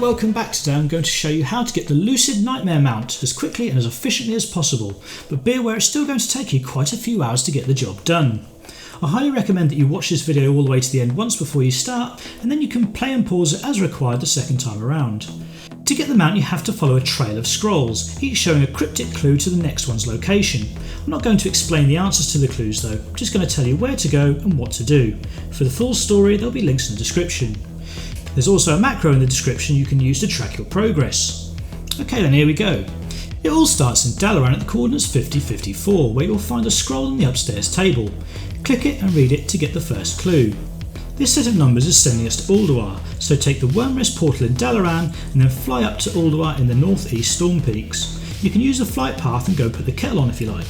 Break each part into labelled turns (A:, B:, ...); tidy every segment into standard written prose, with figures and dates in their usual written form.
A: welcome back. Today I'm going to show you how to get the Lucid Nightmare mount as quickly and as efficiently as possible, but be aware it's still going to take you quite a few hours to get the job done. I highly recommend that you watch this video all the way to the end once before you start, and then you can play and pause it as required the second time around. To get the mount you have to follow a trail of scrolls, each showing a cryptic clue to the next one's location. I'm not going to explain the answers to the clues though, I'm just going to tell you where to go and what to do. For the full story there'll be links in the description. There's also a macro in the description you can use to track your progress. Okay then, here we go. It all starts in Dalaran at the coordinates 5054, where you'll find a scroll on the upstairs table. Click it and read it to get the first clue. This set of numbers is sending us to Ulduar, so take the Wormrest portal in Dalaran and then fly up to Ulduar in the northeast storm peaks. You can use the flight path and go put the kettle on if you like.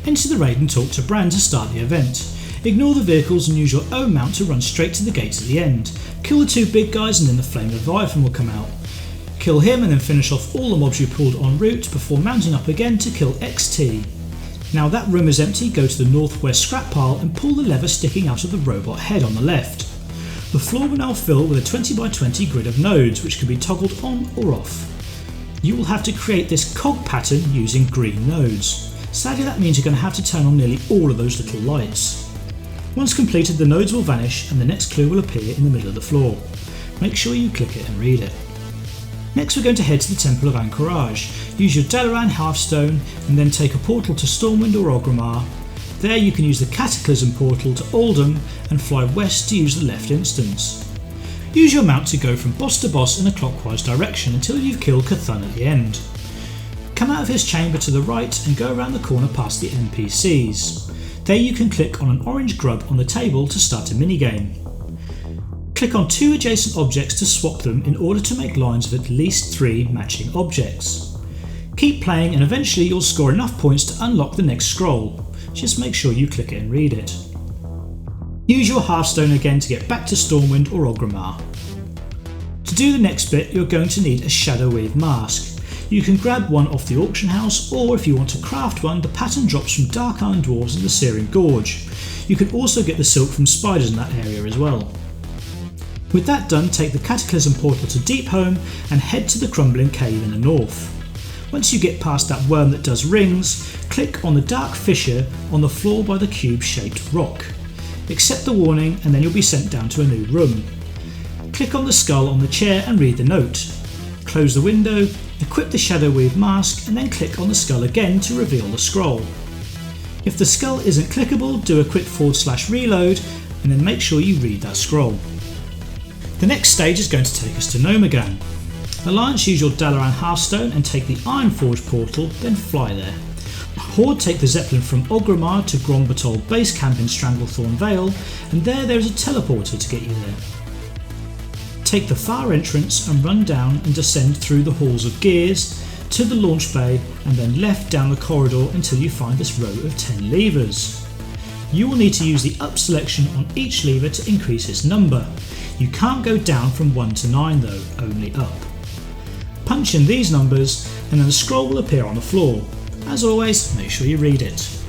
A: Enter the raid and talk to Bran to start the event. Ignore the vehicles and use your own mount to run straight to the gates at the end. Kill the two big guys and then the Flame Leviathan will come out. Kill him and then finish off all the mobs you pulled en route before mounting up again to kill XT. Now that room is empty, go to the northwest scrap pile and pull the lever sticking out of the robot head on the left. The floor will now fill with a 20 by 20 grid of nodes which can be toggled on or off. You will have to create this cog pattern using green nodes. Sadly that means you're going to have to turn on nearly all of those little lights. Once completed, the nodes will vanish and the next clue will appear in the middle of the floor. Make sure you click it and read it. Next we're going to head to the Temple of Ahn'Qiraj. Use your Dalaran Hearthstone and then take a portal to Stormwind or Orgrimmar. There you can use the Cataclysm portal to Oldham and fly west to use the left instance. Use your mount to go from boss to boss in a clockwise direction until you've killed Karazhan at the end. Come out of his chamber to the right and go around the corner past the NPCs. There you can click on an orange grub on the table to start a minigame. Click on two adjacent objects to swap them in order to make lines of at least 3 matching objects. Keep playing and eventually you'll score enough points to unlock the next scroll. Just make sure you click it and read it. Use your Hearthstone again to get back to Stormwind or Orgrimmar. To do the next bit you're going to need a Shadoweave mask. You can grab one off the auction house, or if you want to craft one, the pattern drops from Dark Iron Dwarves in the Searing Gorge. You can also get the silk from spiders in that area as well. With that done, take the Cataclysm portal to Deepholm and head to the Crumbling Cave in the north. Once you get past that worm that does rings, click on the dark fissure on the floor by the cube-shaped rock. Accept the warning and then you'll be sent down to a new room. Click on the skull on the chair and read the note. Close the window, equip the Shadoweave mask and then click on the skull again to reveal the scroll. If the skull isn't clickable, do a quick /reload and then make sure you read that scroll. The next stage is going to take us to Gnomeregan. Alliance, use your Dalaran Hearthstone and take the Ironforge portal, then fly there. Horde, take the Zeppelin from Orgrimmar to Grombatol base camp in Stranglethorn Vale, and there is a teleporter to get you there. Take the far entrance and run down and descend through the halls of gears to the launch bay and then left down the corridor until you find this row of 10 levers. You will need to use the up selection on each lever to increase its number. You can't go down from 1 to 9 though, only up. Punch in these numbers and then a scroll will appear on the floor. As always, make sure you read it.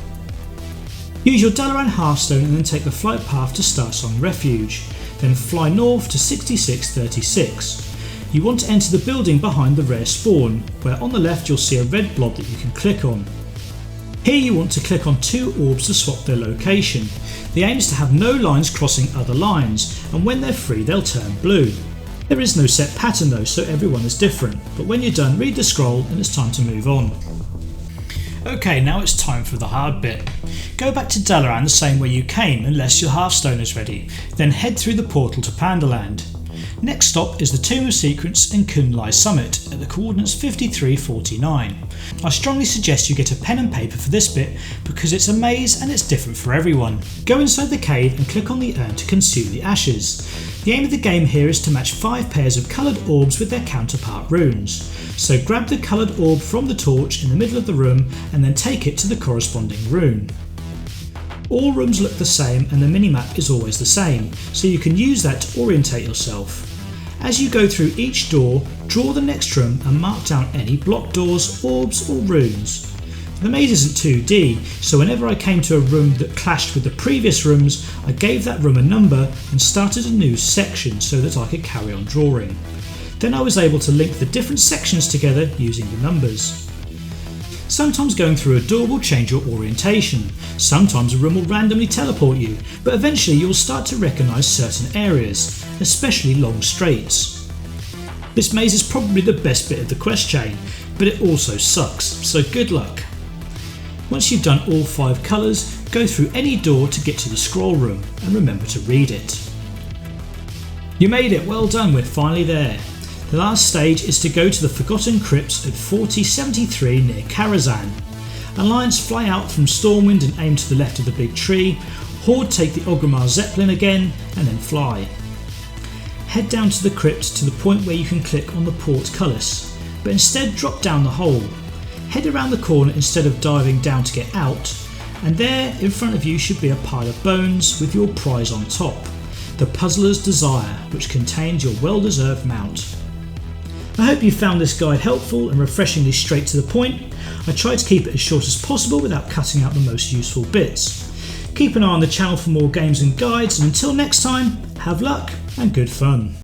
A: Use your Dalaran Hearthstone and then take the flight path to Starsong Refuge. Then fly north to 6636. You want to enter the building behind the rare spawn, where on the left you'll see a red blob that you can click on. Here you want to click on 2 orbs to swap their location. The aim is to have no lines crossing other lines, and when they're free they'll turn blue. There is no set pattern though, so everyone is different, but when you're done read the scroll and it's time to move on. Okay, now it's time for the hard bit. Go back to Dalaran the same way you came unless your Hearthstone is ready, then head through the portal to Pandaland. Next stop is the Tomb of Secrets and Kun-Lai Summit at the coordinates 5349. I strongly suggest you get a pen and paper for this bit because it's a maze and it's different for everyone. Go inside the cave and click on the urn to consume the ashes. The aim of the game here is to match 5 pairs of coloured orbs with their counterpart runes. So grab the coloured orb from the torch in the middle of the room and then take it to the corresponding rune. All rooms look the same and the minimap is always the same, so you can use that to orientate yourself. As you go through each door, draw the next room and mark down any blocked doors, orbs or runes. The maze isn't 2D, so whenever I came to a room that clashed with the previous rooms, I gave that room a number and started a new section so that I could carry on drawing. Then I was able to link the different sections together using the numbers. Sometimes going through a door will change your orientation, sometimes a room will randomly teleport you, but eventually you'll start to recognise certain areas, especially long straights. This maze is probably the best bit of the quest chain, but it also sucks, so good luck. Once you've done all 5 colours, go through any door to get to the scroll room, and remember to read it. You made it, well done, we're finally there. The last stage is to go to the Forgotten Crypts at 4073 near Karazhan. Alliance fly out from Stormwind and aim to the left of the big tree, Horde take the Orgrimmar Zeppelin again and then fly. Head down to the crypt to the point where you can click on the portcullis, but instead drop down the hole. Head around the corner instead of diving down to get out, and there in front of you should be a pile of bones with your prize on top, the Puzzler's Desire, which contains your well-deserved mount. I hope you found this guide helpful and refreshingly straight to the point. I tried to keep it as short as possible without cutting out the most useful bits. Keep an eye on the channel for more games and guides, and until next time, have luck and good fun.